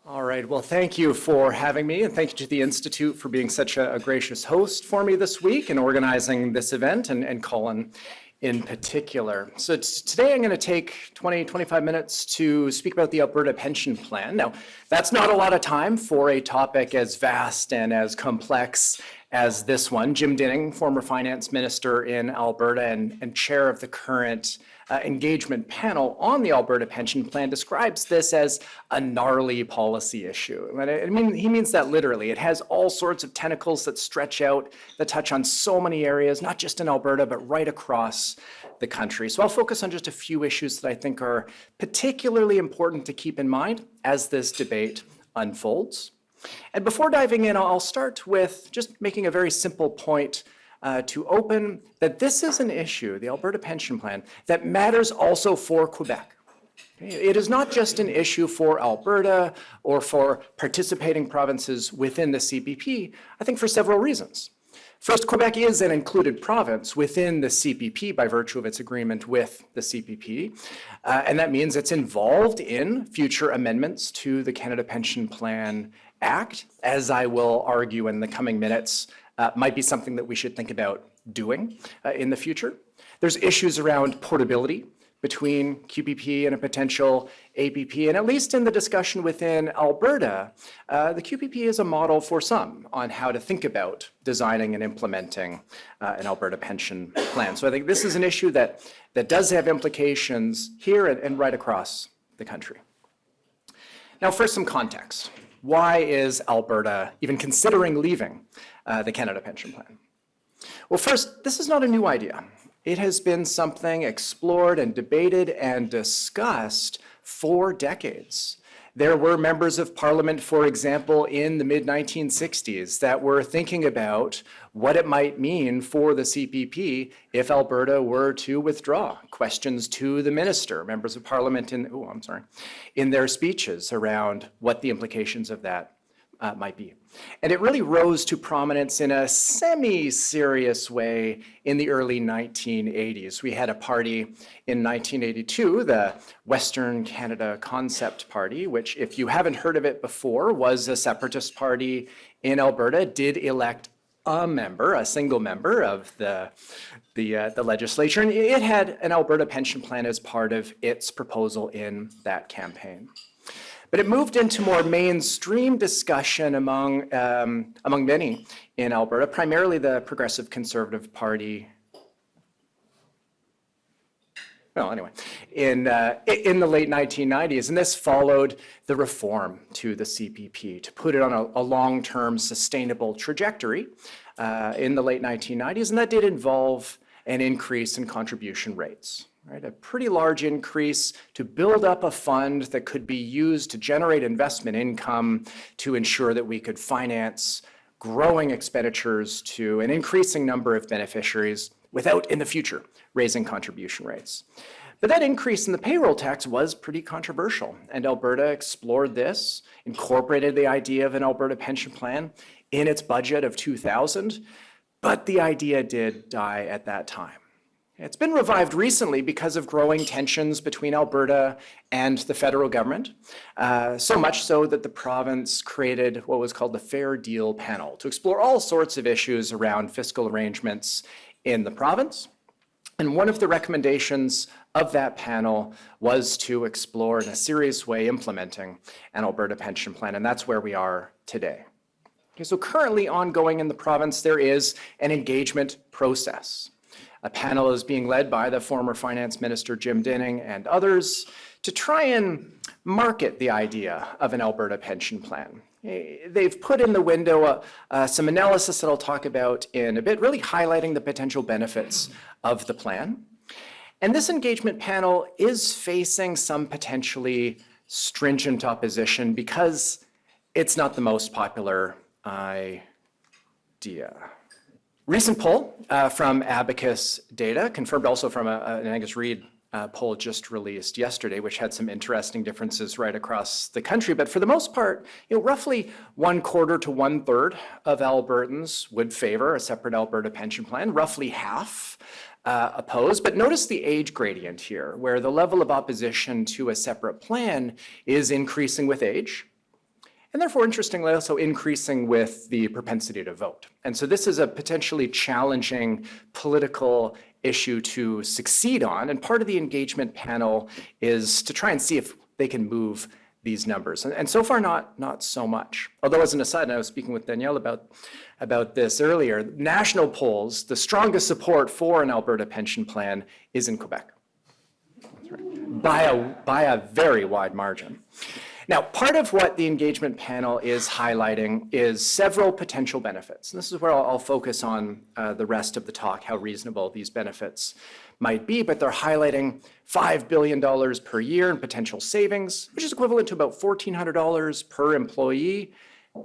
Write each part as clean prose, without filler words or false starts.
All right, well, thank you for having me, and thank you to the Institute for being such a gracious host for me this week and organizing this event, and Colin in particular. So today I'm going to take 25 minutes to speak about the Alberta Pension Plan. Now, that's not a lot of time for a topic as vast and as complex as this one. Jim Dinning, former finance minister in Alberta and chair of the current engagement panel on the Alberta Pension Plan, describes this as a gnarly policy issue. And he means that literally. It has all sorts of tentacles that stretch out, that touch on so many areas, not just in Alberta, but right across the country. So I'll focus on just a few issues that I think are particularly important to keep in mind as this debate unfolds. And before diving in, I'll start with just making a very simple point to open that this is an issue, the Alberta Pension Plan, that matters also for Quebec. It is not just an issue for Alberta or for participating provinces within the CPP, I think for several reasons. First, Quebec is an included province within the CPP by virtue of its agreement with the CPP, and that means it's involved in future amendments to the Canada Pension Plan Act, as I will argue in the coming minutes, might be something that we should think about doing in the future. There's issues around portability between QPP and a potential APP, and at least in the discussion within Alberta, the QPP is a model for some on how to think about designing and implementing an Alberta pension plan. So I think this is an issue that does have implications here and right across the country. Now, first, some context. Why is Alberta even considering leaving the Canada Pension Plan? Well, first, this is not a new idea. It has been something explored and debated and discussed for decades. There were members of parliament, for example, in the mid-1960s that were thinking about what it might mean for the CPP if Alberta were to withdraw. Questions to the minister, members of parliament in their speeches around what the implications of that might be. And it really rose to prominence in a semi-serious way in the early 1980s. We had a party in 1982, the Western Canada Concept Party, which, if you haven't heard of it before, was a separatist party in Alberta, did elect a single member of the legislature, and it had an Alberta pension plan as part of its proposal in that campaign. But it moved into more mainstream discussion among many in Alberta, primarily the Progressive Conservative Party. Well, anyway, in the late 1990s, and this followed the reform to the CPP to put it on a long-term sustainable trajectory in the late 1990s, and that did involve an increase in contribution rates. Right, a pretty large increase to build up a fund that could be used to generate investment income to ensure that we could finance growing expenditures to an increasing number of beneficiaries without, in the future, raising contribution rates. But that increase in the payroll tax was pretty controversial, and Alberta explored this, incorporated the idea of an Alberta pension plan in its budget of 2000, but the idea did die at that time. It's been revived recently because of growing tensions between Alberta and the federal government, so much so that the province created what was called the Fair Deal Panel to explore all sorts of issues around fiscal arrangements in the province. And one of the recommendations of that panel was to explore in a serious way implementing an Alberta pension plan, and that's where we are today. Okay, so currently ongoing in the province, there is an engagement process. A panel is being led by the former finance minister, Jim Dinning, and others to try and market the idea of an Alberta pension plan. They've put in the window some analysis that I'll talk about in a bit, really highlighting the potential benefits of the plan. And this engagement panel is facing some potentially stringent opposition because it's not the most popular idea. Recent poll from Abacus data, confirmed also from an Angus Reid poll just released yesterday, which had some interesting differences right across the country. But for the most part, roughly 1/4 to 1/3 of Albertans would favor a separate Alberta pension plan, roughly half oppose. But notice the age gradient here, where the level of opposition to a separate plan is increasing with age. and therefore, interestingly, also increasing with the propensity to vote. And so this is a potentially challenging political issue to succeed on, and part of the engagement panel is to try and see if they can move these numbers. And so far, not so much. Although, as an aside, and I was speaking with Danielle about this earlier, national polls, the strongest support for an Alberta pension plan is in Quebec, by a very wide margin. Now, part of what the engagement panel is highlighting is several potential benefits. And this is where I'll focus on the rest of the talk, how reasonable these benefits might be, but they're highlighting $5 billion per year in potential savings, which is equivalent to about $1,400 per employee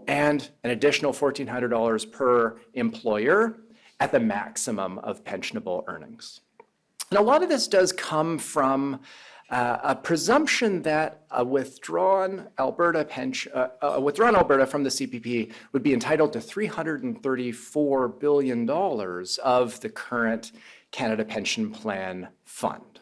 and an additional $1,400 per employer at the maximum of pensionable earnings. And a lot of this does come from a presumption that a withdrawn Alberta from the CPP would be entitled to $334 billion of the current Canada Pension Plan fund.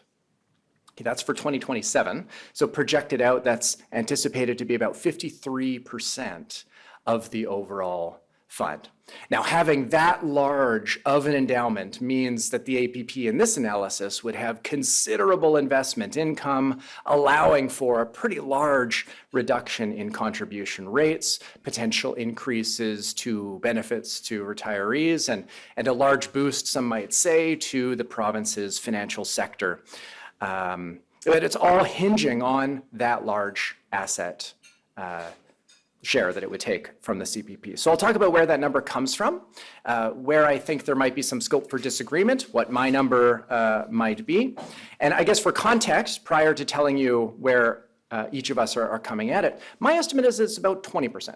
Okay, that's for 2027. So projected out, that's anticipated to be about 53% of the overall fund. Now, having that large of an endowment means that the APP in this analysis would have considerable investment income, allowing for a pretty large reduction in contribution rates, potential increases to benefits to retirees, and a large boost, some might say, to the province's financial sector. But it's all hinging on that large asset share that it would take from the CPP. So I'll talk about where that number comes from, where I think there might be some scope for disagreement, what my number might be. And I guess for context, prior to telling you where each of us are coming at it, my estimate is it's about 20%.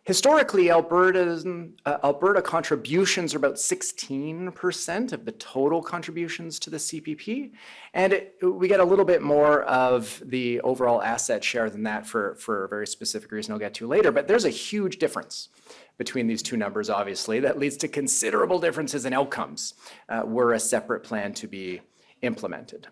Historically, Alberta contributions are about 16% of the total contributions to the CPP, and we get a little bit more of the overall asset share than that for a very specific reason I'll get to later, but there's a huge difference between these two numbers, obviously, that leads to considerable differences in outcomes were a separate plan to be implemented.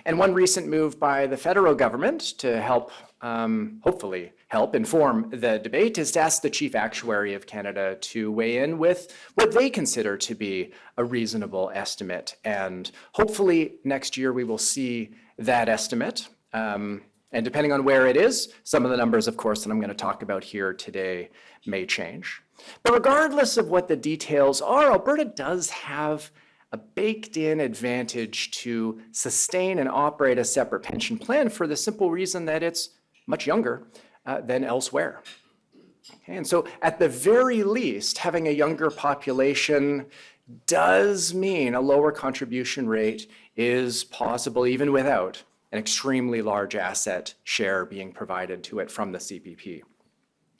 And one recent move by the federal government to help, hopefully help inform the debate, is to ask the Chief Actuary of Canada to weigh in with what they consider to be a reasonable estimate. And hopefully next year we will see that estimate. And depending on where it is, some of the numbers, of course, that I'm going to talk about here today may change. But regardless of what the details are, Alberta does have a baked-in advantage to sustain and operate a separate pension plan for the simple reason that it's much younger than elsewhere. Okay, and so at the very least, having a younger population does mean a lower contribution rate is possible even without an extremely large asset share being provided to it from the CPP.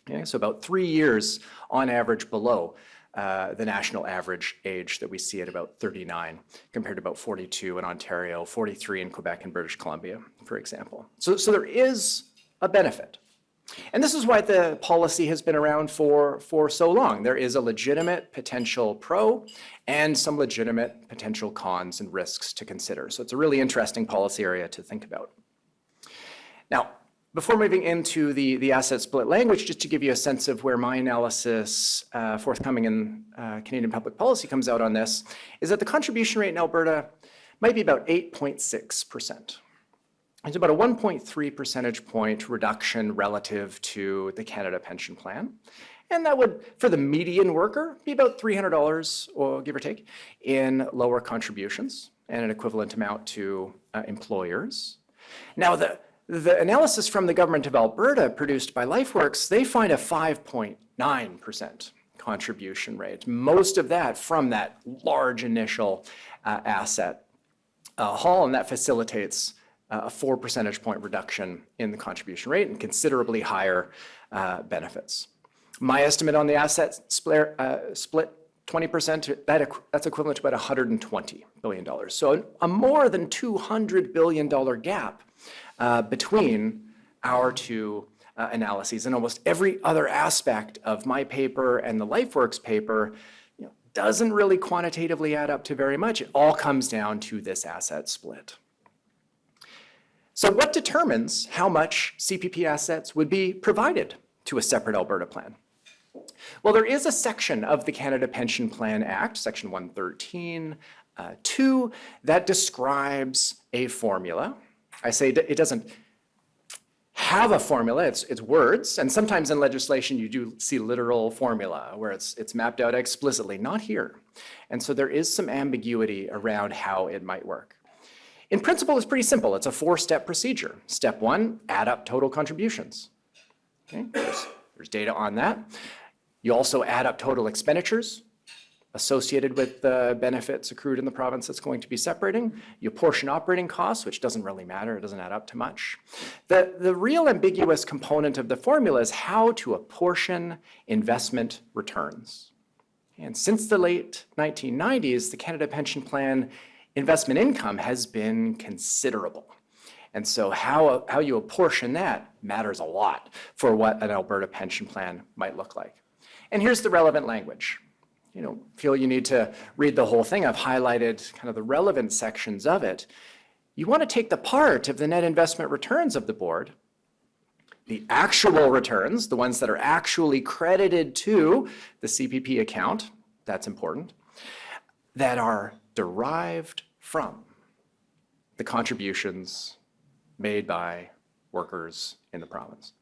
Okay, so about 3 years on average below the national average age that we see at about 39, compared to about 42 in Ontario, 43 in Quebec and British Columbia, for example. So there is a benefit. And this is why the policy has been around for so long. There is a legitimate potential pro and some legitimate potential cons and risks to consider. So it's a really interesting policy area to think about. Now, before moving into the asset split language, just to give you a sense of where my analysis forthcoming in Canadian public policy comes out on this, is that the contribution rate in Alberta might be about 8.6%. It's about a 1.3 percentage point reduction relative to the Canada Pension Plan. And that would, for the median worker, be about $300, or give or take, in lower contributions, and an equivalent amount to employers. Now, the analysis from the government of Alberta produced by LifeWorks, they find a 5.9% contribution rate. Most of that from that large initial asset haul, and that facilitates a 4 percentage point reduction in the contribution rate and considerably higher benefits. My estimate on the asset split 20%, that's equivalent to about $120 billion. So a more than $200 billion gap between our two analyses. And almost every other aspect of my paper and the LifeWorks paper doesn't really quantitatively add up to very much. It all comes down to this asset split. So what determines how much CPP assets would be provided to a separate Alberta plan? Well, there is a section of the Canada Pension Plan Act, Section 113(2), that describes a formula. I say it doesn't have a formula, it's words, and sometimes in legislation you do see literal formula where it's mapped out explicitly, not here. And so there is some ambiguity around how it might work. In principle, it's pretty simple. It's a 4-step procedure. Step 1, add up total contributions. Okay, there's data on that. You also add up total expenditures associated with the benefits accrued in the province that's going to be separating. You apportion operating costs, which doesn't really matter. It doesn't add up to much. The real ambiguous component of the formula is how to apportion investment returns. And since the late 1990s, the Canada Pension Plan investment income has been considerable. And so how you apportion that matters a lot for what an Alberta pension plan might look like. And here's the relevant language. You don't feel you need to read the whole thing. I've highlighted kind of the relevant sections of it. You want to take the part of the net investment returns of the board, the actual returns, the ones that are actually credited to the CPP account, that's important, that are derived from the contributions made by workers in the province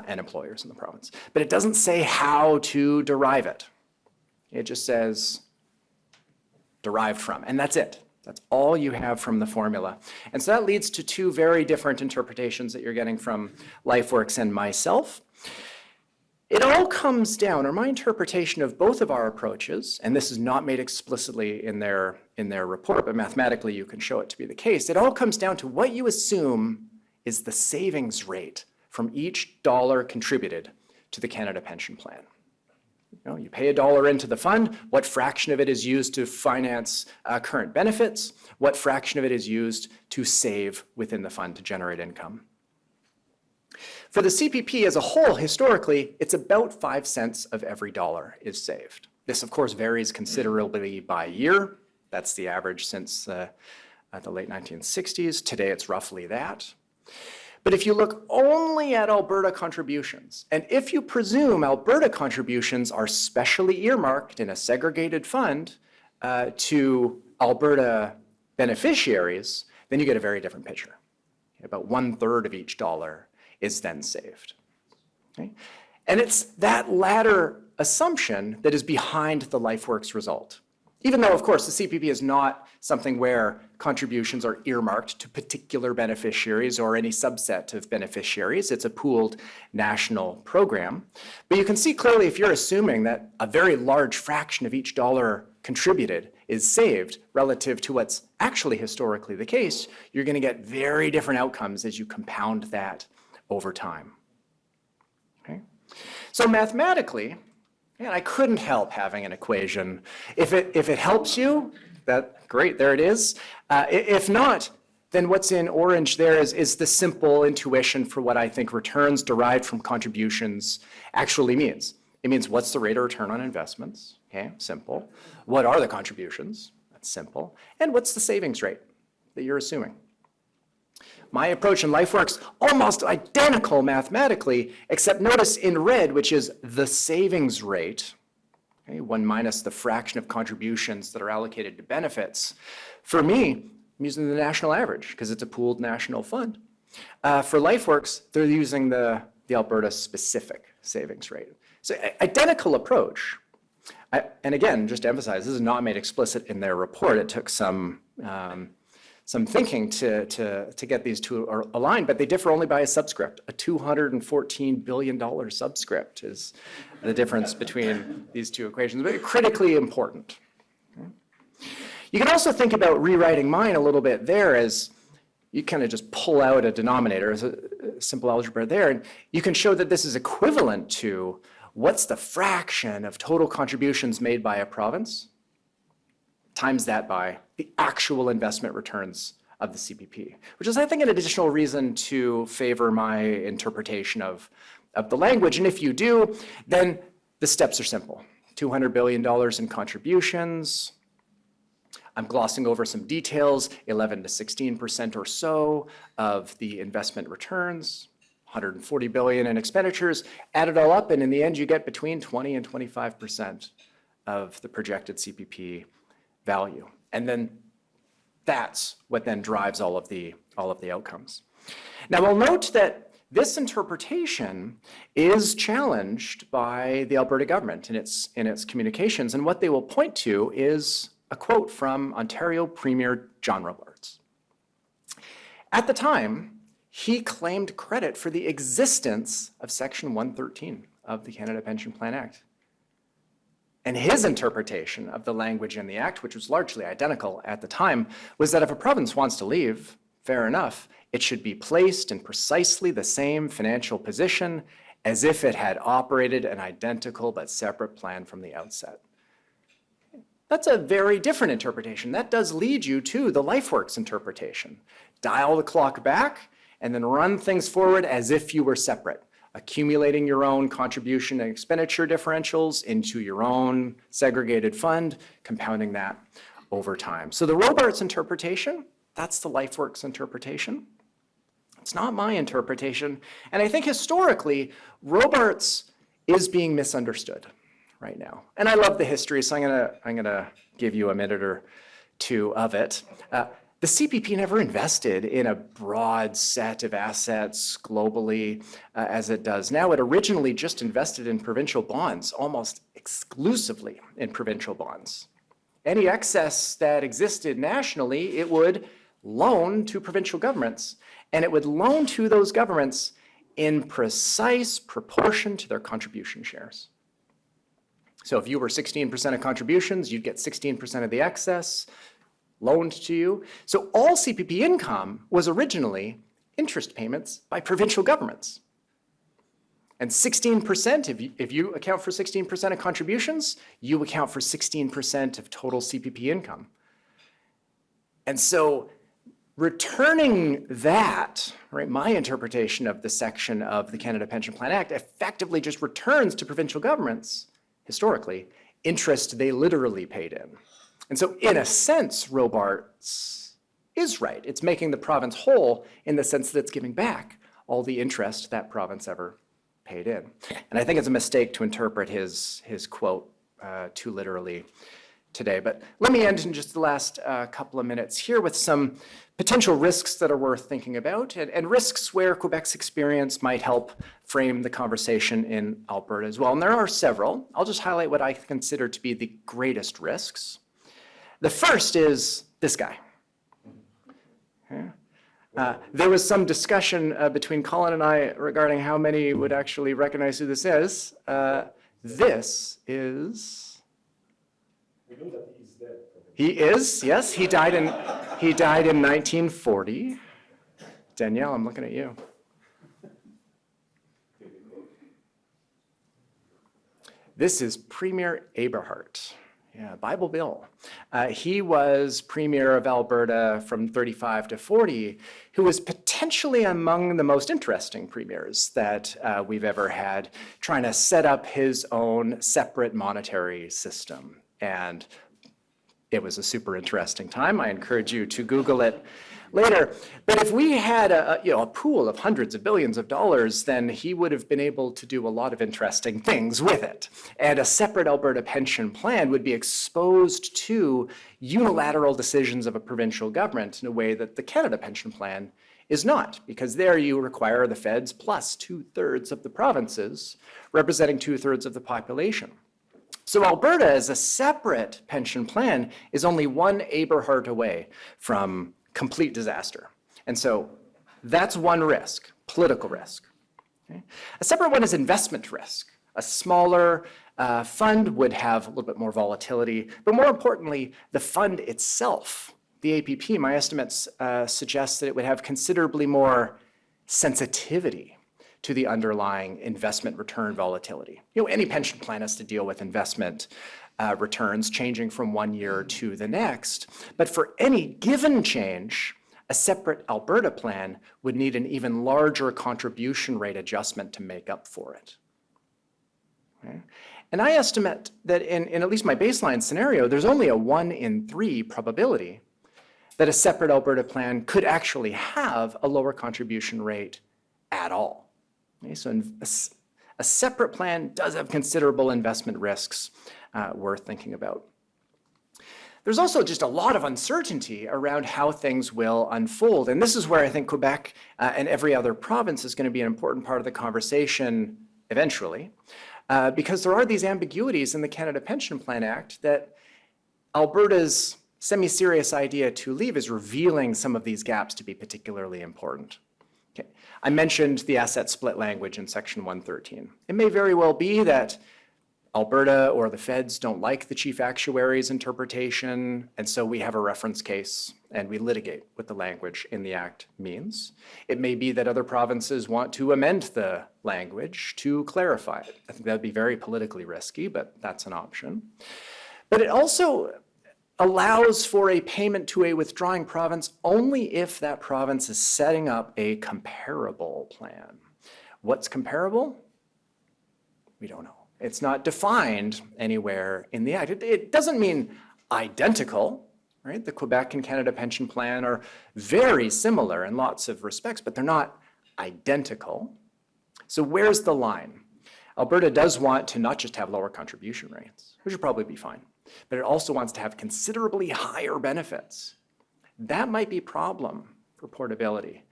and employers in the province. But it doesn't say how to derive it. It just says derived from, and that's it. That's all you have from the formula. And so that leads to 2 very different interpretations that you're getting from LifeWorks and myself. It all comes down, or my interpretation of both of our approaches, and this is not made explicitly in their report, but mathematically you can show it to be the case. It all comes down to what you assume is the savings rate from each dollar contributed to the Canada Pension Plan. You pay $1 into the fund, what fraction of it is used to finance current benefits, what fraction of it is used to save within the fund to generate income. For the CPP as a whole, historically, it's about 5 cents of every dollar is saved. This, of course, varies considerably by year. That's the average since the late 1960s. Today, it's roughly that. But if you look only at Alberta contributions, and if you presume Alberta contributions are specially earmarked in a segregated fund to Alberta beneficiaries, then you get a very different picture. About 1/3 of each dollar is then saved. Okay? And it's that latter assumption that is behind the LifeWorks result. Even though, of course, the CPP is not something where contributions are earmarked to particular beneficiaries or any subset of beneficiaries. It's a pooled national program. But you can see clearly if you're assuming that a very large fraction of each dollar contributed is saved relative to what's actually historically the case, you're going to get very different outcomes as you compound that over time. Okay? So mathematically, and I couldn't help having an equation. If it helps you, that great, there it is. If not, then what's in orange there is the simple intuition for what I think returns derived from contributions actually means. It means what's the rate of return on investments? Okay, simple. What are the contributions? That's simple. And what's the savings rate that you're assuming? My approach in LifeWorks, almost identical mathematically, except notice in red, which is the savings rate, okay, 1 minus the fraction of contributions that are allocated to benefits. For me, I'm using the national average because it's a pooled national fund. For LifeWorks, they're using the Alberta specific savings rate. So identical approach. And again, just to emphasize, this is not made explicit in their report. It took some thinking to get these two aligned, but they differ only by a subscript. A $214 billion subscript is the difference between these two equations, but critically important. Okay. You can also think about rewriting mine a little bit there as you kind of just pull out a denominator as a simple algebra there, and you can show that this is equivalent to what's the fraction of total contributions made by a province times that by the actual investment returns of the CPP, which is, I think, an additional reason to favor my interpretation of the language. And if you do, then the steps are simple. $200 billion in contributions. I'm glossing over some details, 11 to 16% or so of the investment returns, 140 billion in expenditures, add it all up, and in the end you get between 20 and 25% of the projected CPP value. And then that's what then drives all of the outcomes. Now we'll note that this interpretation is challenged by the Alberta government in its communications, and what they will point to is a quote from Ontario Premier John Robarts. At the time, he claimed credit for the existence of Section 113 of the Canada Pension Plan Act. And his interpretation of the language in the Act, which was largely identical at the time, was that if a province wants to leave, fair enough, it should be placed in precisely the same financial position as if it had operated an identical but separate plan from the outset. That's a very different interpretation. That does lead you to the LifeWorks interpretation. Dial the clock back and then run things forward as if you were separate, accumulating your own contribution and expenditure differentials into your own segregated fund, compounding that over time. So the Robarts interpretation, that's the LifeWorks interpretation. It's not my interpretation. And I think historically, Robarts is being misunderstood right now. And I love the history, so I'm gonna give you a minute or two of it. The CPP never invested in a broad set of assets globally as it does now. It originally just invested in provincial bonds, almost exclusively in provincial bonds. Any excess that existed nationally, it would loan to provincial governments, and it would loan to those governments in precise proportion to their contribution shares. So if you were 16% of contributions, you'd get 16% of the excess loaned to you. So all CPP income was originally interest payments by provincial governments. And 16%, if you account for 16% of contributions, you account for 16% of total CPP income. And so returning that, right, my interpretation of the section of the Canada Pension Plan Act effectively just returns to provincial governments, historically, interest they literally paid in. And so in a sense, Robarts is right. It's making the province whole in the sense that it's giving back all the interest that province ever paid in. And I think it's a mistake to interpret his quote too literally today. But let me end in just the last couple of minutes here with some potential risks that are worth thinking about, and risks where Quebec's experience might help frame the conversation in Alberta as well. And there are several. I'll just highlight what I consider to be the greatest risks. The first is this guy. Okay. There was some discussion between Colin and I regarding how many would actually recognize who this is. This is... We know that he's dead. He is, yes. He died in 1940. Danielle, I'm looking at you. This is Premier Eberhart. Yeah, Bible Bill. He was Premier of Alberta from 35 to 40, who was potentially among the most interesting premiers that we've ever had, trying to set up his own separate monetary system. And it was a super interesting time. I encourage you to Google it later. But if we had a pool of hundreds of billions of dollars, then he would have been able to do a lot of interesting things with it. And a separate Alberta pension plan would be exposed to unilateral decisions of a provincial government in a way that the Canada Pension Plan is not, because there you require the feds plus 2/3 of the provinces, representing 2/3 of the population. So Alberta, as a separate pension plan, is only one Eberhart away from complete disaster. And so that's one risk, political risk. Okay? A separate one is investment risk. A smaller fund would have a little bit more volatility, but more importantly, the fund itself, the APP, my estimates suggest that it would have considerably more sensitivity to the underlying investment return volatility. Any pension plan has to deal with investment returns changing from one year to the next. But for any given change, a separate Alberta plan would need an even larger contribution rate adjustment to make up for it. Okay? And I estimate that in at least my baseline scenario, there's only a 1 in 3 probability that a separate Alberta plan could actually have a lower contribution rate at all. Okay, so a separate plan does have considerable investment risks worth thinking about. There's also just a lot of uncertainty around how things will unfold. And this is where I think Quebec and every other province is going to be an important part of the conversation eventually, because there are these ambiguities in the Canada Pension Plan Act that Alberta's semi-serious idea to leave is revealing some of these gaps to be particularly important. Okay. I mentioned the asset split language in Section 113. It may very well be that Alberta or the feds don't like the chief actuary's interpretation, and so we have a reference case and we litigate what the language in the Act means. It may be that other provinces want to amend the language to clarify it. I think that would be very politically risky, but that's an option. But it also allows for a payment to a withdrawing province only if that province is setting up a comparable plan. What's comparable? We don't know. It's not defined anywhere in the Act. It doesn't mean identical, right? The Quebec and Canada Pension Plan are very similar in lots of respects, but they're not identical. So where's the line? Alberta does want to not just have lower contribution rates, which would probably be fine, but it also wants to have considerably higher benefits. That might be a problem for portability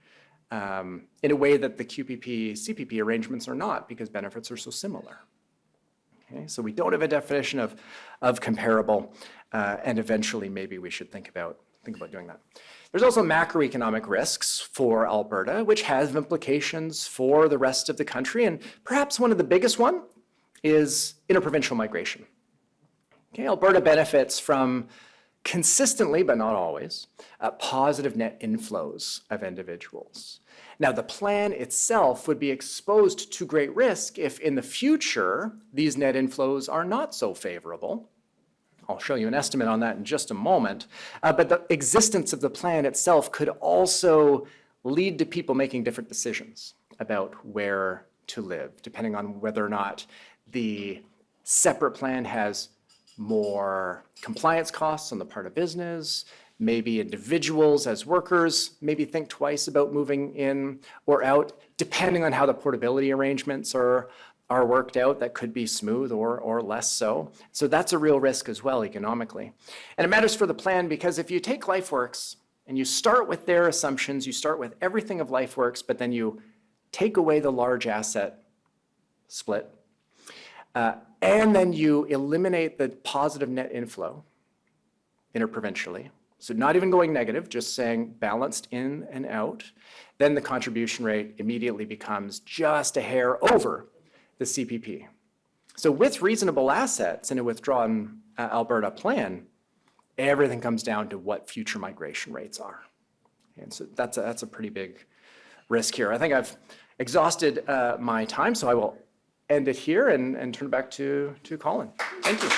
in a way that the QPP, CPP arrangements are not, because benefits are so similar. Okay, so we don't have a definition of comparable, and eventually maybe we should think about doing that. There's also macroeconomic risks for Alberta, which has implications for the rest of the country, and perhaps one of the biggest one is interprovincial migration. Okay, Alberta benefits from consistently, but not always, positive net inflows of individuals. Now, the plan itself would be exposed to great risk if in the future these net inflows are not so favorable. I'll show you an estimate on that in just a moment. But the existence of the plan itself could also lead to people making different decisions about where to live, depending on whether or not the separate plan has more compliance costs on the part of business. Maybe individuals as workers maybe think twice about moving in or out, depending on how the portability arrangements are worked out. That could be smooth or less so. So that's a real risk as well economically. And it matters for the plan because if you take LifeWorks and you start with their assumptions, you start with everything of LifeWorks, but then you take away the large asset split, and then you eliminate the positive net inflow interprovincially, so not even going negative, just saying balanced in and out, then the contribution rate immediately becomes just a hair over the CPP. So with reasonable assets in a withdrawn Alberta plan, everything comes down to what future migration rates are. And so that's a pretty big risk here. I think I've exhausted my time, so I will end it here and turn it back to Colin. Thank you.